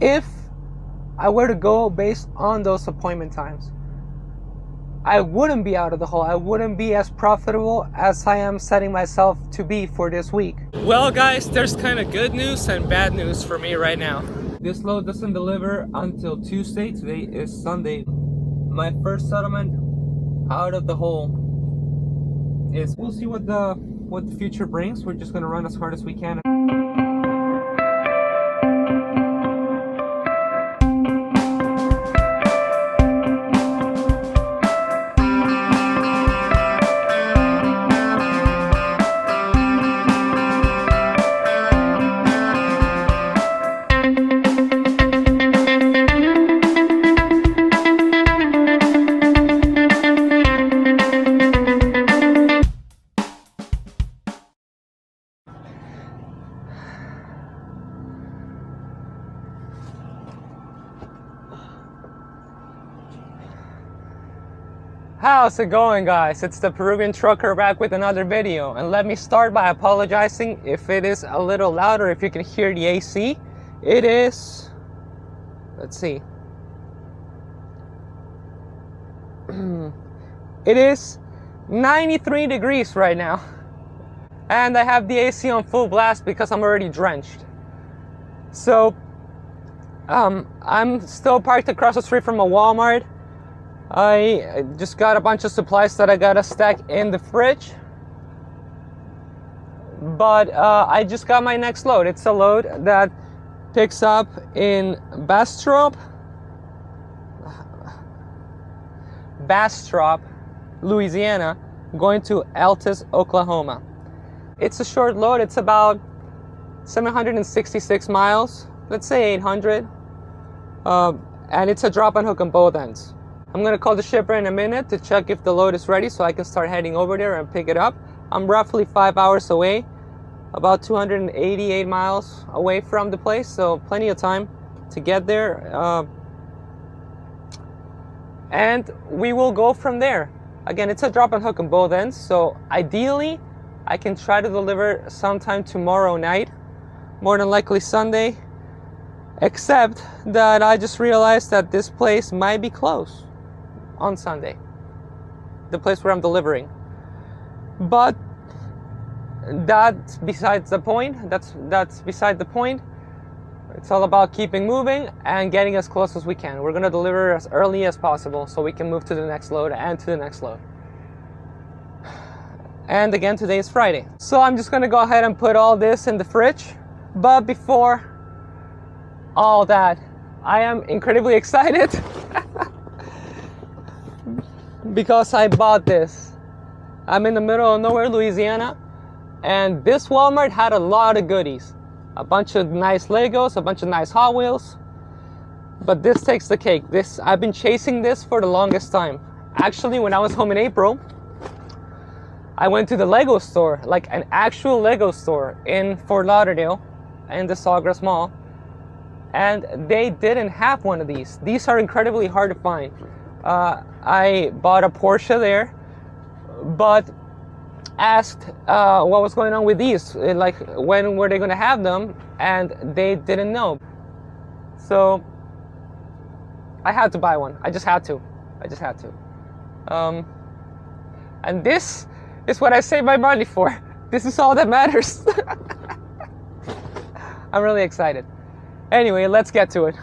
if I were to go based on those appointment times, I wouldn't be out of the hole. I wouldn't be as profitable as I am setting myself to be for this week. Well guys, there's kind of good news and bad news for me right now. This load doesn't deliver until Tuesday. Today is Sunday. My first settlement out of the hole is, we'll see what the future brings. We're just gonna run as hard as we can. How's it going, guys? It's the Peruvian trucker back with another video, and let me start by apologizing if it is a little louder, if you can hear the AC. It is, let's see, it is 93 degrees right now, and I have the AC on full blast because I'm already drenched. So I'm still parked across the street from a Walmart. I just got a bunch of supplies that I gotta stack in the fridge, but I just got my next load. It's a load that picks up in Bastrop, Louisiana, going to Altus, Oklahoma. It's a short load. It's about 766 miles, let's say 800, and it's a drop and hook on both ends. I'm gonna call the shipper in a minute to check if the load is ready so I can start heading over there and pick it up. I'm roughly 5 hours away, about 288 miles away from the place, so plenty of time to get there. And we will go from there. Again, it's a drop and hook on both ends, so ideally I can try to deliver sometime tomorrow night, more than likely Sunday, except that I just realized that this place might be closed on Sunday, the place where I'm delivering. But that's besides the point. That's beside the point. It's all about keeping moving and getting as close as we can. We're gonna deliver as early as possible so we can move to the next load and to the next load. And again, today is Friday. So I'm just gonna go ahead and put all this in the fridge. But before all that, I am incredibly excited because I bought this. I'm in the middle of nowhere, Louisiana, and this Walmart had a lot of goodies. A bunch of nice Legos, a bunch of nice Hot Wheels, but this takes the cake. I've been chasing this for the longest time. Actually, when I was home in April, I went to the Lego store, like an actual Lego store in Fort Lauderdale, in the Sawgrass Mall, and they didn't have one of these. These are incredibly hard to find. I bought a Porsche there, but asked what was going on with these, like when were they going to have them, and they didn't know. So I had to buy one. I just had to. And this is what I save my money for. This is all that matters. I'm really excited. Anyway, let's get to it.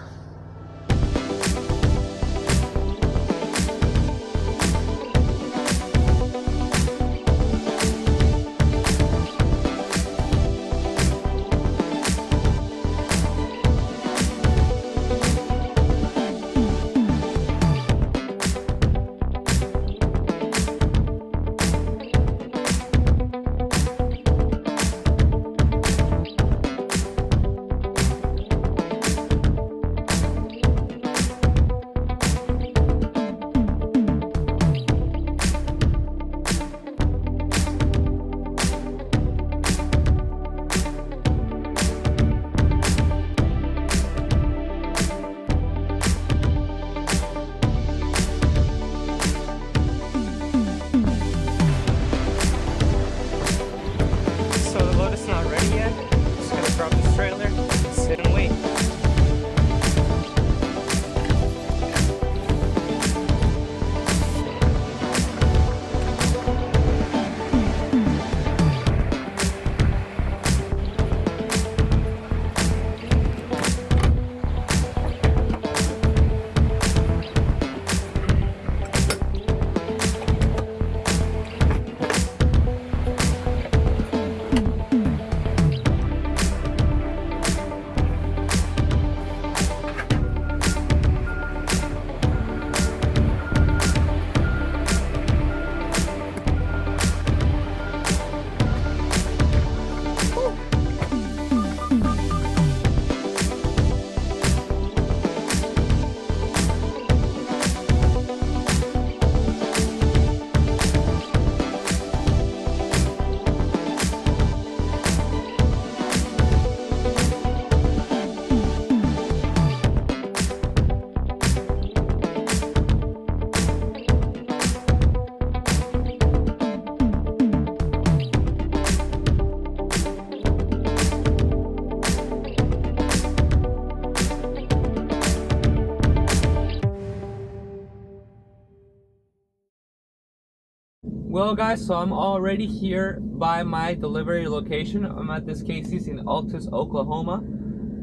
Well guys, so I'm already here by my delivery location. I'm at this Casey's in Altus, Oklahoma,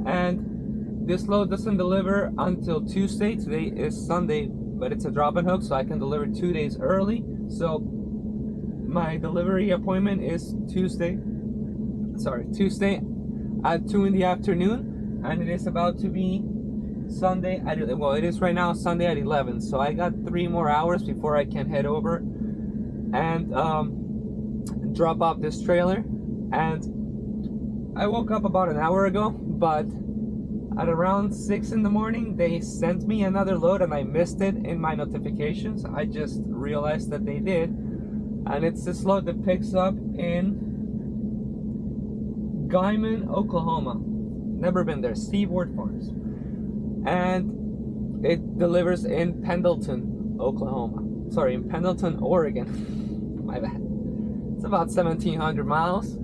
and this load doesn't deliver until Tuesday. Today is Sunday, but it's a drop and hook, so I can deliver 2 days early. So my delivery appointment is Tuesday at 2 in the afternoon, and it is about to be Sunday at, well, it is right now Sunday at 11. So I got 3 more hours before I can head over and drop off this trailer. And I woke up about an hour ago, but at around 6 in the morning they sent me another load and I missed it in my notifications. I just realized that they did, and it's this load that picks up in Guyman, Oklahoma. Never been there. Seaboard Farms. And it delivers in Pendleton, Oklahoma. Sorry, in Pendleton, Oregon. My bad. It's about 1,700 miles.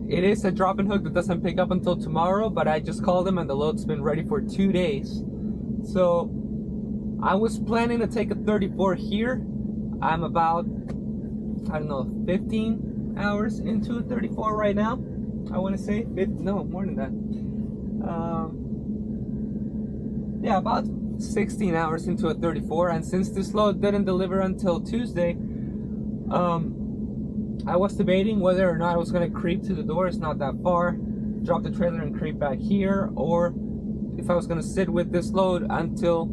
It is a drop and hook that doesn't pick up until tomorrow, but I just called them and the load's been ready for 2 days. So I was planning to take a 34 here. I'm about, I don't know, 15 hours into a 34 right now. I want to say, no, more than that. Yeah, about 16 hours into a 34, and since this load didn't deliver until Tuesday, I was debating whether or not I was going to creep to the door. It's not that far, drop the trailer and creep back here, or if I was going to sit with this load until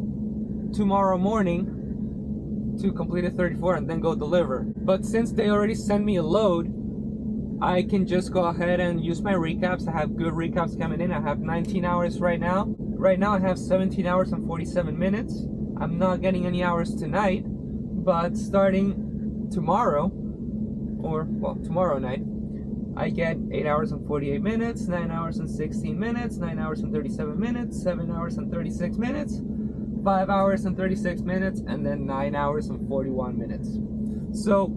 tomorrow morning to complete a 34 and then go deliver. But since they already sent me a load, I can just go ahead and use my recaps. I have good recaps coming in. I have 19 hours right now. Right now I have 17 hours and 47 minutes. I'm not getting any hours tonight, but starting tomorrow, or well, tomorrow night, I get 8 hours and 48 minutes, 9 hours and 16 minutes, 9 hours and 37 minutes, 7 hours and 36 minutes, 5 hours and 36 minutes, and then 9 hours and 41 minutes. So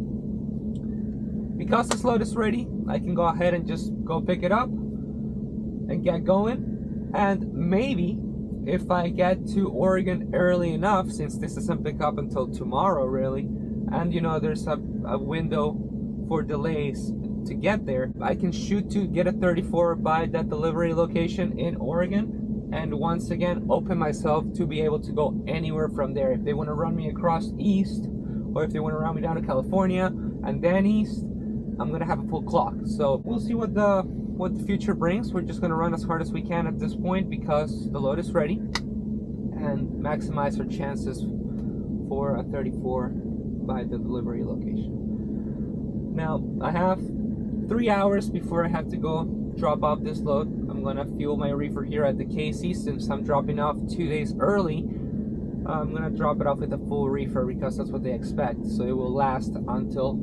because this load is ready, I can go ahead and just go pick it up and get going. And maybe if I get to Oregon early enough, since this doesn't pick up until tomorrow really, and you know there's a window for delays to get there, I can shoot to get a 34 by that delivery location in Oregon, and once again open myself to be able to go anywhere from there. If they want to run me across east, or if they want to run me down to California and then east, I'm gonna have a full clock. So we'll see what the future brings. We're just gonna run as hard as we can at this point because the load is ready, and maximize our chances for a 34 by the delivery location. Now I have 3 hours before I have to go drop off this load. I'm gonna fuel my reefer here at the Casey. Since I'm dropping off 2 days early, I'm gonna drop it off with a full reefer because that's what they expect. So it will last until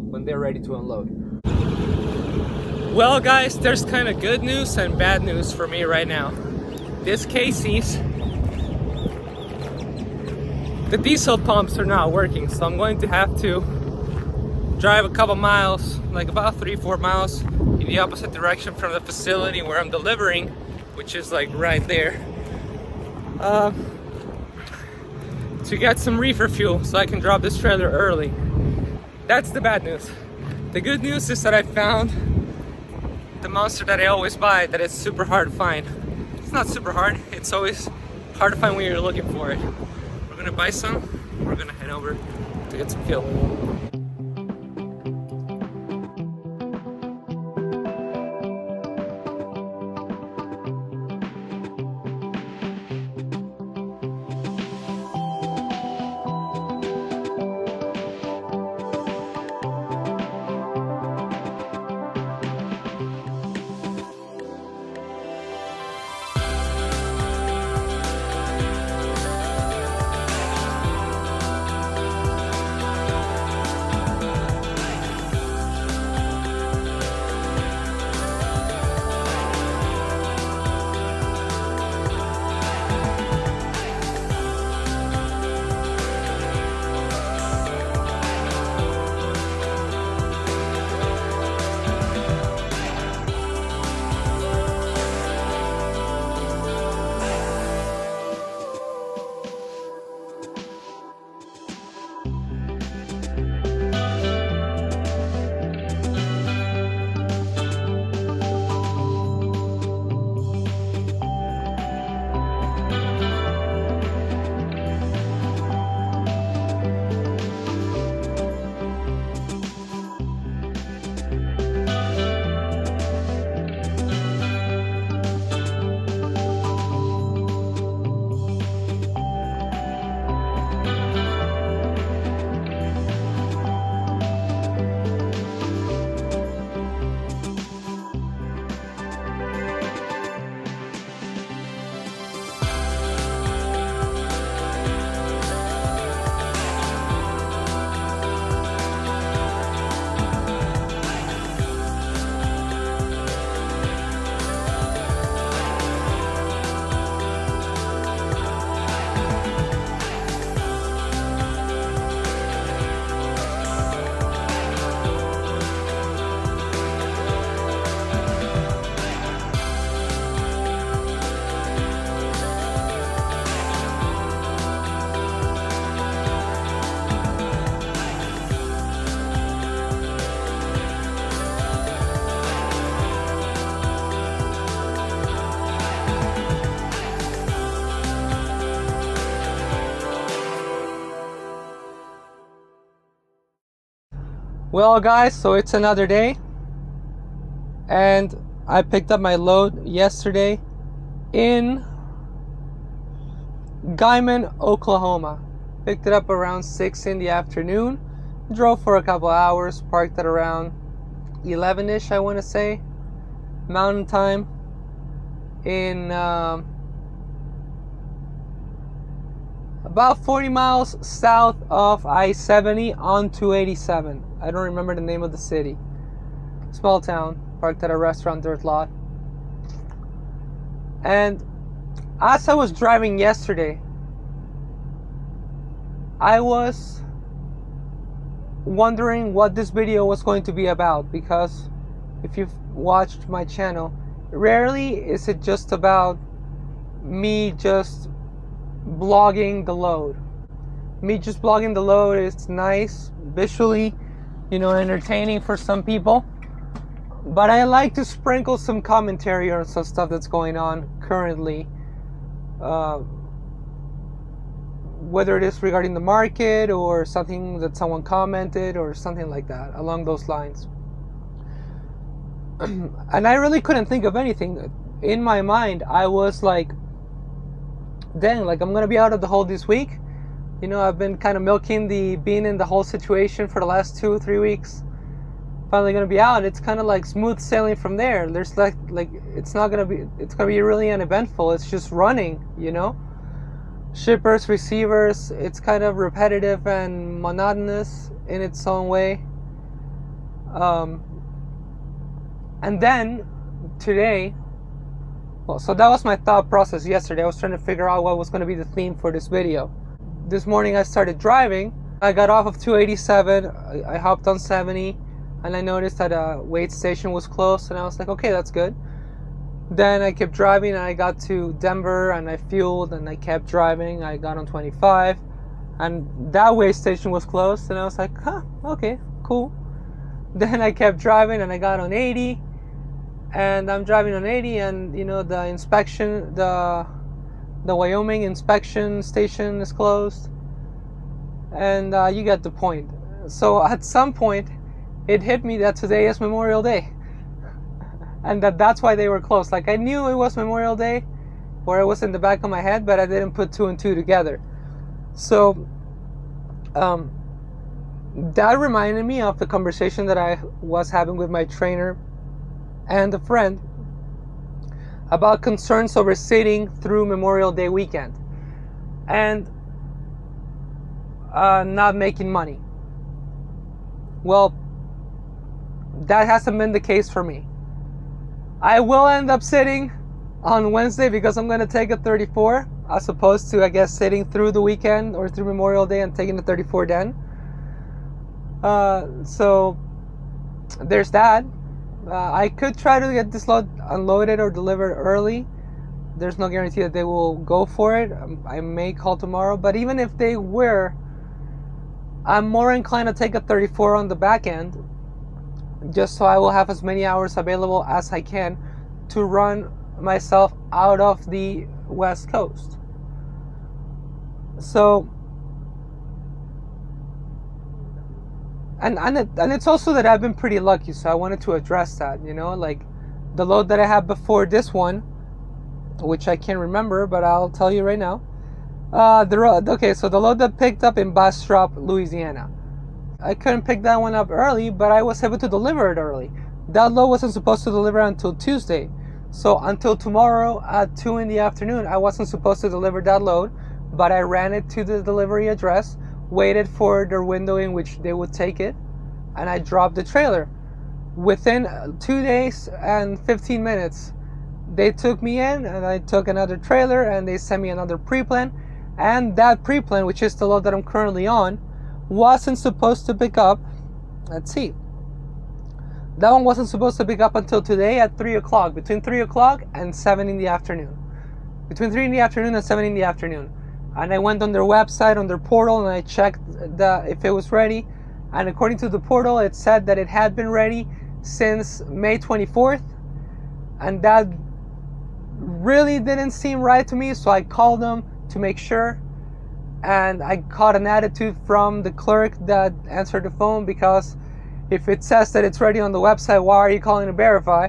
when they're ready to unload. Well guys, there's kind of good news and bad news for me right now. This Casey's, the diesel pumps are not working, so I'm going to have to drive a couple miles, like about 3-4 miles in the opposite direction from the facility where I'm delivering, which is like right there, to get some reefer fuel so I can drop this trailer early. That's the bad news. The good news is that I found the monster that I always buy, that it's super hard to find. It's not super hard, it's always hard to find when you're looking for it. We're gonna buy some, we're gonna head over to get some fuel. Well guys, so it's another day, and I picked up my load yesterday in Guyman, Oklahoma. Picked it up around 6 in the afternoon, drove for a couple hours, parked at around 11ish, I want to say, Mountain Time, in about 40 miles south of I-70 on 287. I don't remember the name of the city. Small town. Parked at a restaurant dirt lot. And as I was driving yesterday, I was wondering what this video was going to be about, because if you've watched my channel, rarely is it just about me just blogging the load. Me just blogging the load is nice visually, entertaining for some people, but I like to sprinkle some commentary on some stuff that's going on currently, whether it is regarding the market or something that someone commented or something like that along those lines. And I really couldn't think of anything. In my mind, I was like, dang, like I'm gonna be out of the hole this week. I've been kind of milking being in the whole situation for the last 2-3 weeks. Finally gonna be out. It's kind of like smooth sailing from there. There's like it's gonna be really uneventful. It's just running, shippers, receivers. It's kind of repetitive and monotonous in its own way. And then today, so that was my thought process yesterday. I was trying to figure out what was going to be the theme for this video. This morning I started driving. I got off of 287. I hopped on 70, and I noticed that a weight station was closed, and I was like, okay, that's good. Then I kept driving, and I got to Denver, and I fueled, and I kept driving. I got on 25, and that weight station was closed, and I was like, huh, okay, cool. Then I kept driving, and I got on 80. And I'm driving on 80, and the inspection, the Wyoming inspection station is closed, and you get the point. So at some point it hit me that today is Memorial Day, and that's why they were closed. Like, I knew it was Memorial Day, or it was in the back of my head, but I didn't put 2 and 2 together. So that reminded me of the conversation that I was having with my trainer and a friend about concerns over sitting through Memorial Day weekend and not making money. Well, that hasn't been the case for me. I will end up sitting on Wednesday because I'm going to take a 34 as opposed to, I guess, sitting through the weekend or through Memorial Day and taking the 34 then. So there's that. I could try to get this load unloaded or delivered early. There's no guarantee that they will go for it. I may call tomorrow, but even if they were, I'm more inclined to take a 34 on the back end, just so I will have as many hours available as I can to run myself out of the West Coast. So, and it's also that I've been pretty lucky, so I wanted to address that, like the load that I had before this one, which I can't remember, but I'll tell you right now. Okay, so the load that picked up in Bastrop, Louisiana. I couldn't pick that one up early, but I was able to deliver it early. That load wasn't supposed to deliver until Tuesday. So until tomorrow at 2 in the afternoon, I wasn't supposed to deliver that load, but I ran it to the delivery address, waited for their window in which they would take it, and I dropped the trailer. Within 2 days and 15 minutes, they took me in, and I took another trailer, and they sent me another pre-plan. And that pre-plan, which is the load that I'm currently on, wasn't supposed to pick up. Let's see. That one wasn't supposed to pick up until today at 3 o'clock, between 3 o'clock and 7 in the afternoon. Between 3 in the afternoon and 7 in the afternoon. And I went on their website, on their portal, and I checked if it was ready. And according to the portal, it said that it had been ready since May 24th. And that really didn't seem right to me, so I called them to make sure. And I caught an attitude from the clerk that answered the phone because If it says that it's ready on the website, why are you calling to verify?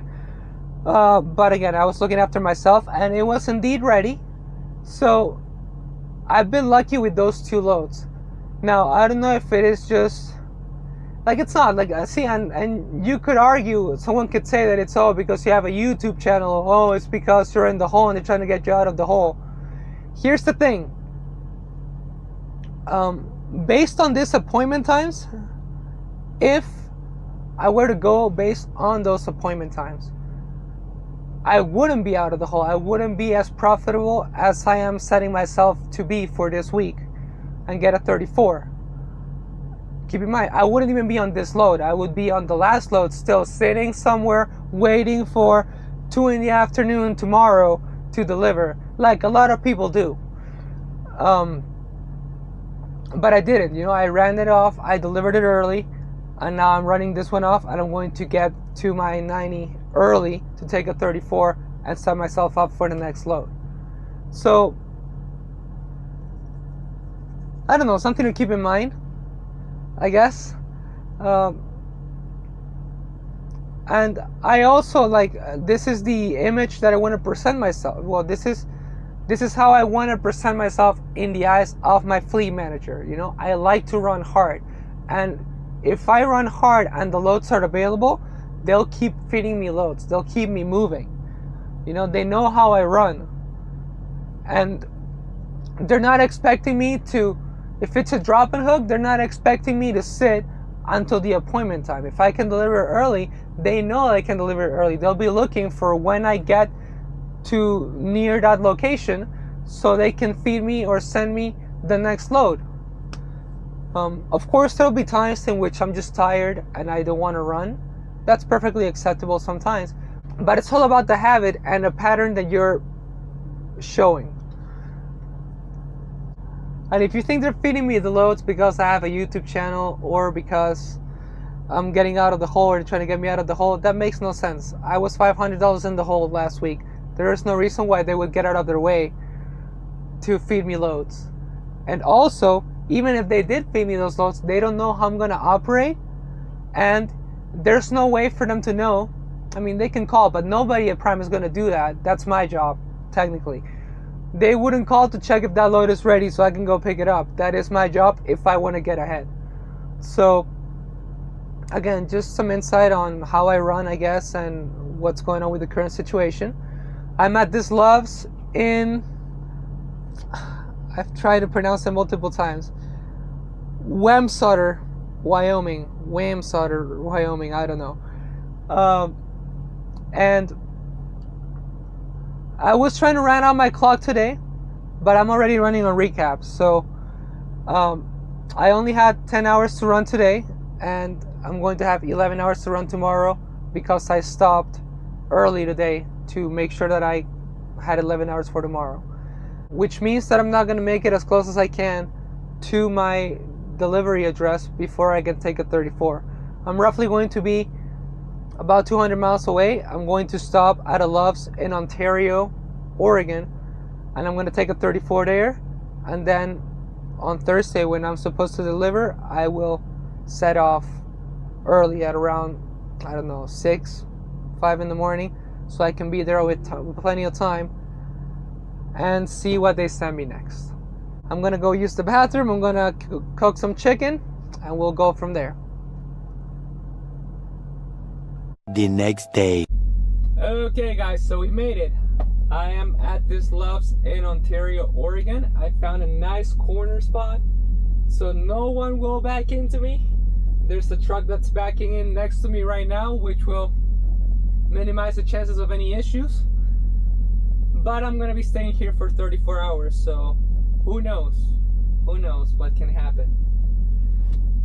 But again, I was looking after myself, and it was indeed ready. So I've been lucky with those 2 loads. Now, I don't know if it is just like, it's not like, see, and you could argue, someone could say that it's all because you have a YouTube channel. Oh, it's because you're in the hole and they're trying to get you out of the hole. Here's the thing. Based on this appointment times, if I were to go based on those appointment times, I wouldn't be out of the hole. I wouldn't be as profitable as I am setting myself to be for this week and get a 34. Keep in mind, I wouldn't even be on this load. I would be on the last load, still sitting somewhere waiting for 2 in the afternoon tomorrow to deliver, like a lot of people do. But I didn't, you know, I ran it off, I delivered it early, and now I'm running this one off, and I'm going to get to my 90 early to take a 34 and set myself up for the next load. So, I don't know, something to keep in mind, I guess. And I also, like, this is the image that I want to present myself. Well, this is how I want to present myself in the eyes of my fleet manager. You know, I like to run hard, and if I run hard and the loads are available, they'll keep feeding me loads. They'll keep me moving. You know, they know how I run, and they're not expecting me to, if it's a drop and hook, they're not expecting me to sit until the appointment time. If I can deliver early, they know I can deliver early. They'll be looking for when I get to near that location so they can feed me or send me the next load. Of course, there'll be times in which I'm just tired and I don't want to run. That's perfectly acceptable sometimes, but it's all about the habit and the pattern that you're showing. And if you think they're feeding me the loads because I have a YouTube channel or because I'm getting out of the hole or trying to get me out of the hole, that makes no sense. I was $500 in the hole last week. There is no reason why they would get out of their way to feed me loads. And also, even if they did feed me those loads, they don't know how I'm going to operate, and there's no way for them to know. I mean, they can call, but nobody at Prime is going to do that. That's my job, technically. They wouldn't call to check if that load is ready so I can go pick it up. That is my job if I want to get ahead. So, again, just some insight on how I run, I guess, and what's going on with the current situation. I'm at this Love's in, I've tried to pronounce it multiple times, Wamsutter, Wyoming, I don't know. And I was trying to run out my clock today, but I'm already running on recap. So I only had 10 hours to run today, and I'm going to have 11 hours to run tomorrow because I stopped early today to make sure that I had 11 hours for tomorrow, which means that I'm not going to make it as close as I can to my delivery address before I can take a 34. I'm roughly going to be about 200 miles away. I'm going to stop at a Love's in Ontario, Oregon, and I'm going to take a 34 there, and then on Thursday when I'm supposed to deliver, I will set off early at around, I don't know, 5 in the morning, so I can be there with plenty of time and see what they send me next. I'm gonna go use the bathroom, I'm gonna cook some chicken, and we'll go from there. The next day. Okay guys, so we made it. I am at this Love's in Ontario, Oregon. I found a nice corner spot so no one will back into me. There's a truck that's backing in next to me right now, which will minimize the chances of any issues. But I'm gonna be staying here for 34 hours, so who knows what can happen.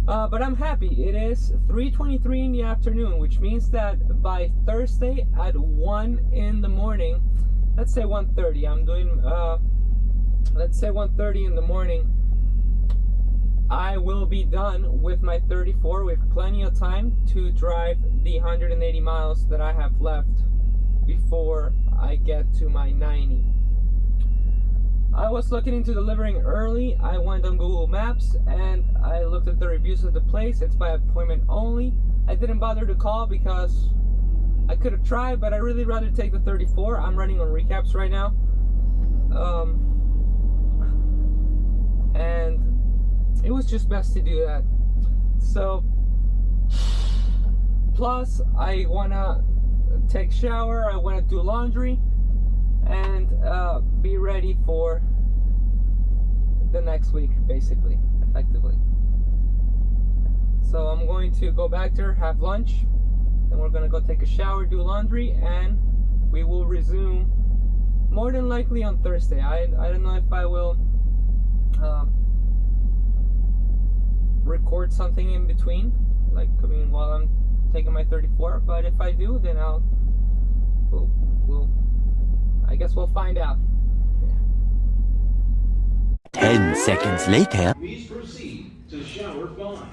But I'm happy. It is 3:23 in the afternoon, which means that by Thursday at 1 in the morning, let's say 1:30, I'm doing, let's say 1:30 in the morning, I will be done with my 34 with plenty of time to drive the 180 miles that I have left before I get to my 90. I was looking into delivering early. I went on Google Maps and I looked at the reviews of the place. It's by appointment only. I didn't bother to call because I could have tried, but I really rather take the 34. I'm running on recaps right now. And it was just best to do that. So, plus I wanna take shower, I wanna do laundry, and be ready for the next week, basically, effectively. So I'm going to go back there, have lunch, and we're gonna go take a shower, do laundry, and we will resume more than likely on Thursday. I don't know if I will record something in between, like, I mean, while I'm taking my 34, but if I do, then I guess we'll find out. 10 seconds later. Please proceed to shower 5.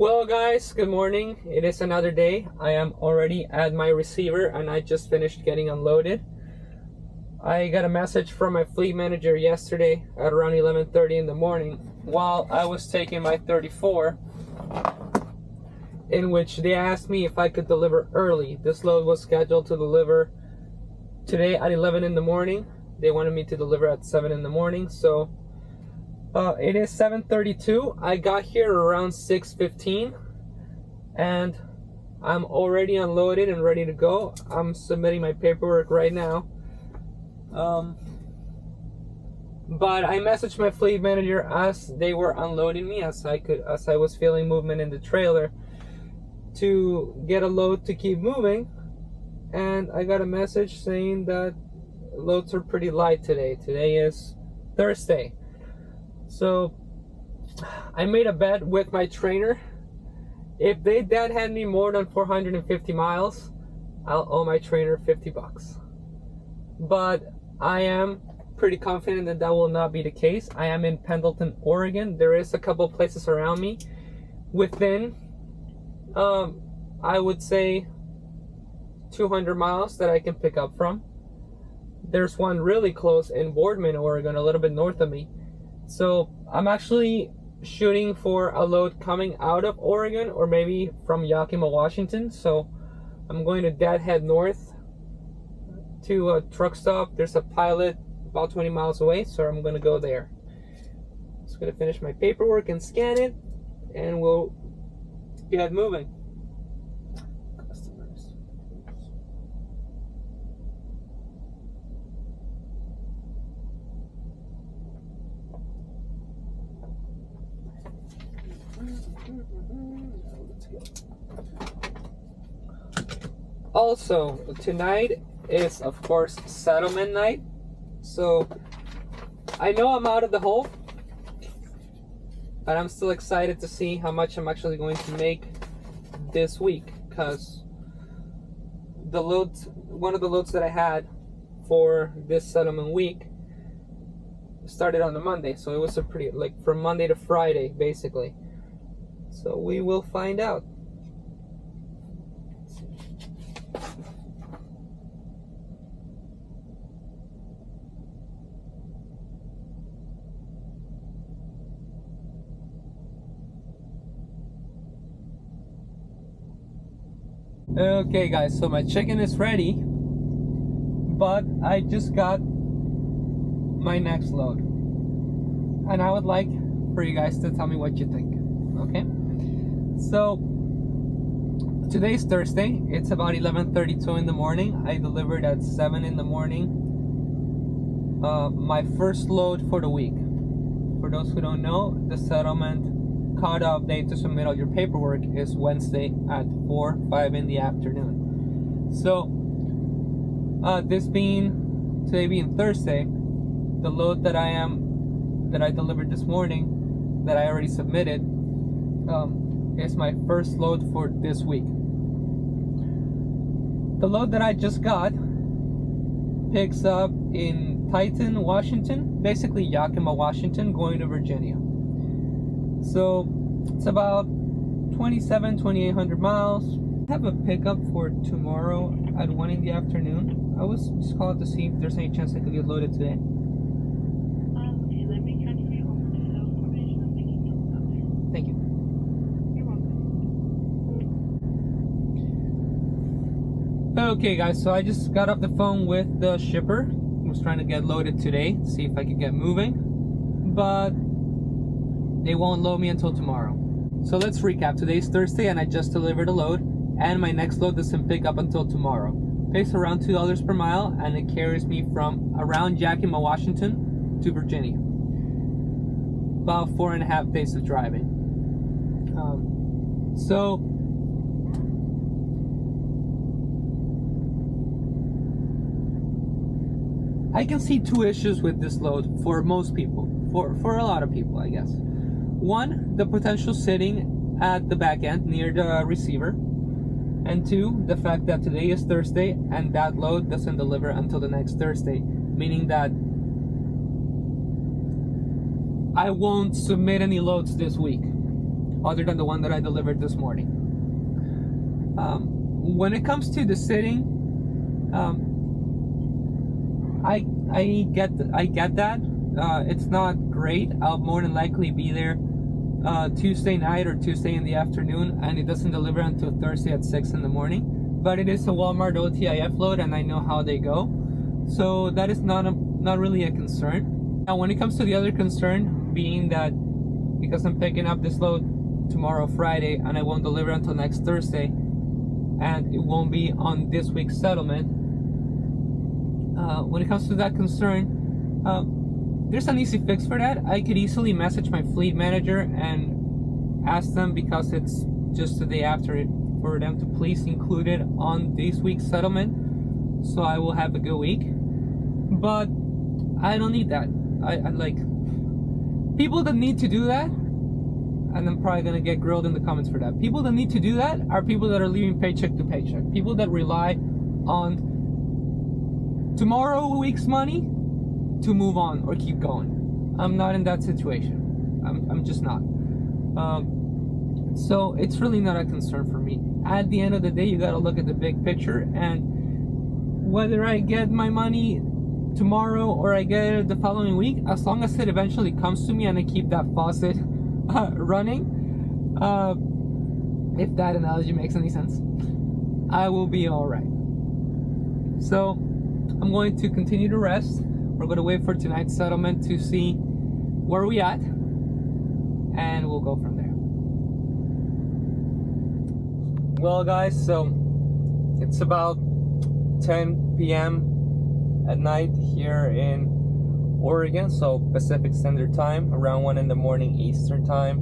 Well guys, good morning. It is another day. I am already at my receiver and I just finished getting unloaded. I got a message from my fleet manager yesterday at around 11:30 in the morning while I was taking my 34, in which they asked me if I could deliver early. This load was scheduled to deliver today at 11 in the morning. They wanted me to deliver at 7 in the morning, so it is 7:32. I got here around 6:15 and I'm already unloaded and ready to go. I'm submitting my paperwork right now. But I messaged my fleet manager as they were unloading me, as I was feeling movement in the trailer, to get a load to keep moving, and I got a message saying that loads are pretty light today. Today is Thursday. So I made a bet with my trainer. If they dead hand me more than 450 miles, I'll owe my trainer $50. But I am pretty confident that that will not be the case. I am in Pendleton, Oregon. There is a couple places around me within, I would say 200 miles that I can pick up from. There's one really close in Boardman, Oregon, a little bit north of me. So I'm actually shooting for a load coming out of Oregon or maybe from Yakima, Washington. So I'm going to head north to a truck stop. There's a Pilot about 20 miles away, so I'm going to go there. Just going to finish my paperwork and scan it, and we'll get moving. Customers. Also, tonight is, of course, settlement night. So, I know I'm out of the hole, but I'm still excited to see how much I'm actually going to make this week, because the loads, one of the loads that I had for this settlement week started on a Monday, so it was a pretty, like, from Monday to Friday, basically. So we will find out. Okay guys, so my chicken is ready, but I just got my next load, and I would like for you guys to tell me what you think. Okay, so today's Thursday. It's about 11:32 in the morning. I delivered at 7 in the morning my first load for the week. For those who don't know, the settlement cutoff date to submit all your paperwork is Wednesday at 4-5 in the afternoon. So today being Thursday, the load that I delivered this morning, that I already submitted, is my first load for this week. The load that I just got picks up in Titan, Washington, basically Yakima, Washington, going to Virginia. So it's about 2,800 miles. I have a pickup for tomorrow at 1 in the afternoon. I was just calling to see if there's any chance I could get loaded today. Okay, let me transfer you over to sales information and make you know something. Thank you. You're welcome. Okay guys, so I just got off the phone with the shipper. I was trying to get loaded today, see if I could get moving, but they won't load me until tomorrow. So let's recap. Today's Thursday and I just delivered a load, and my next load doesn't pick up until tomorrow. Pays around $2 per mile, and it carries me from around Yakima, Washington to Virginia. About 4.5 days of driving. So I can see two issues with this load for most people, for a lot of people, I guess. One, the potential sitting at the back end near the receiver, and two, the fact that today is Thursday and that load doesn't deliver until the next Thursday, meaning that I won't submit any loads this week other than the one that I delivered this morning. When it comes to the sitting, I get that. It's not great. I'll more than likely be there Tuesday night or Tuesday in the afternoon, and it doesn't deliver until Thursday at 6 in the morning. But it is a Walmart OTIF load, and I know how they go, so that is not really a concern. Now, when it comes to the other concern, being that because I'm picking up this load tomorrow, Friday, and I won't deliver until next Thursday, and it won't be on this week's settlement. When it comes to that concern, there's an easy fix for that. I could easily message my fleet manager and ask them, because it's just the day after it, for them to please include it on this week's settlement, so I will have a good week. But I don't need that. I like people that need to do that, and I'm probably gonna get grilled in the comments for that. People that need to do that are people that are living paycheck to paycheck. People that rely on tomorrow week's money to move on or keep going. I'm not in that situation. I'm just not. So it's really not a concern for me. At the end of the day, you gotta look at the big picture, and whether I get my money tomorrow or I get it the following week, as long as it eventually comes to me and I keep that faucet running, if that analogy makes any sense, I will be all right. So I'm going to continue to rest. We're going to wait for tonight's settlement to see where we at, and we'll go from there. Well, guys, so it's about 10 p.m. at night here in Oregon, so Pacific Standard Time, around 1 in the morning Eastern Time,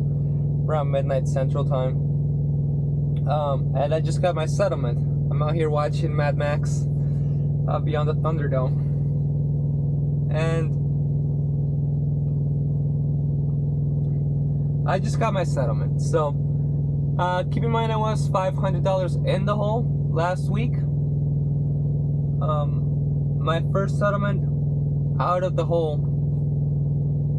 around midnight Central Time. And I just got my settlement. I'm out here watching Mad Max Beyond the Thunderdome, and I just got my settlement. So keep in mind I was $500 in the hole last week. My first settlement out of the hole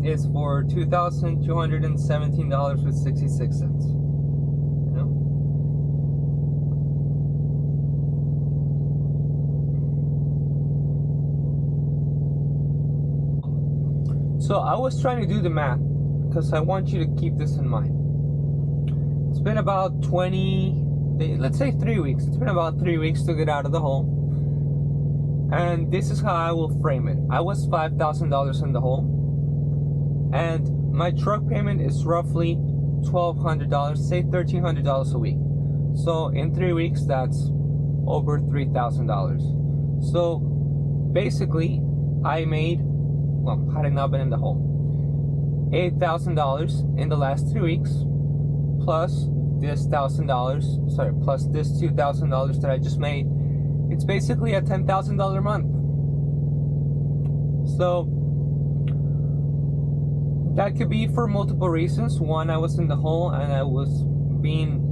is for $2,217.66. You know? So I was trying to do the math because I want you to keep this in mind. It's been about 20 days, let's say 3 weeks. It's been about 3 weeks to get out of the hole. And this is how I will frame it. I was $5,000 in the hole, and my truck payment is roughly $1,200, say $1,300 a week. So in 3 weeks, that's over $3,000. So basically, I made, well, had I not been in the hole, $8,000 in the last 3 weeks, plus this $1,000, sorry, plus this $2,000 that I just made. It's basically a $10,000 month. So that could be for multiple reasons. One, I was in the hole and I was being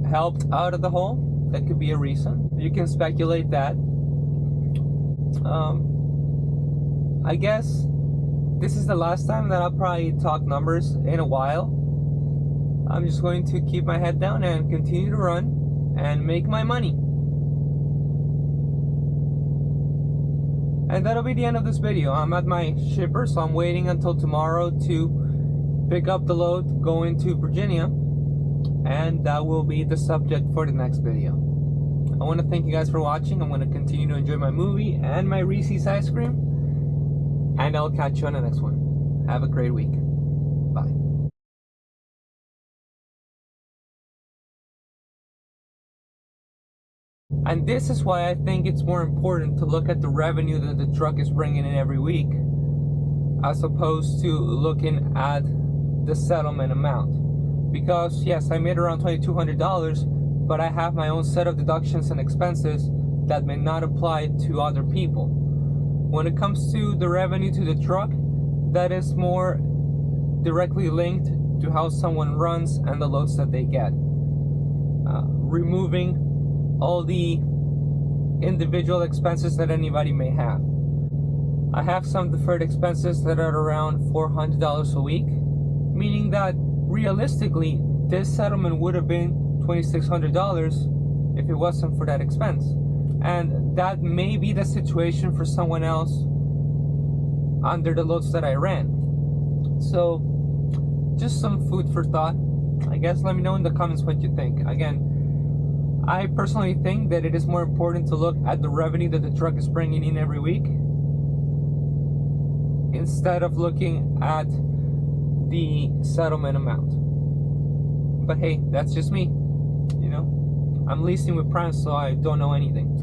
helped out of the hole. That could be a reason. You can speculate that. I guess this is the last time that I'll probably talk numbers in a while. I'm just going to keep my head down and continue to run and make my money. And that'll be the end of this video. I'm at my shipper, so I'm waiting until tomorrow to pick up the load going to Virginia, and that will be the subject for the next video. I want to thank you guys for watching. I'm going to continue to enjoy my movie and my Reese's ice cream, and I'll catch you on the next one. Have a great week. Bye. And this is why I think it's more important to look at the revenue that the truck is bringing in every week, as opposed to looking at the settlement amount. Because yes, I made around $2,200, but I have my own set of deductions and expenses that may not apply to other people. When it comes to the revenue to the truck, that is more directly linked to how someone runs and the loads that they get. Removing all the individual expenses that anybody may have. I have some deferred expenses that are around $400 a week, meaning that realistically this settlement would have been $2,600 if it wasn't for that expense. And that may be the situation for someone else under the loads that I ran. So just some food for thought. I guess let me know in the comments what you think. Again, I personally think that it is more important to look at the revenue that the truck is bringing in every week instead of looking at the settlement amount. But hey, that's just me. You know, I'm leasing with Prime, so I don't know anything.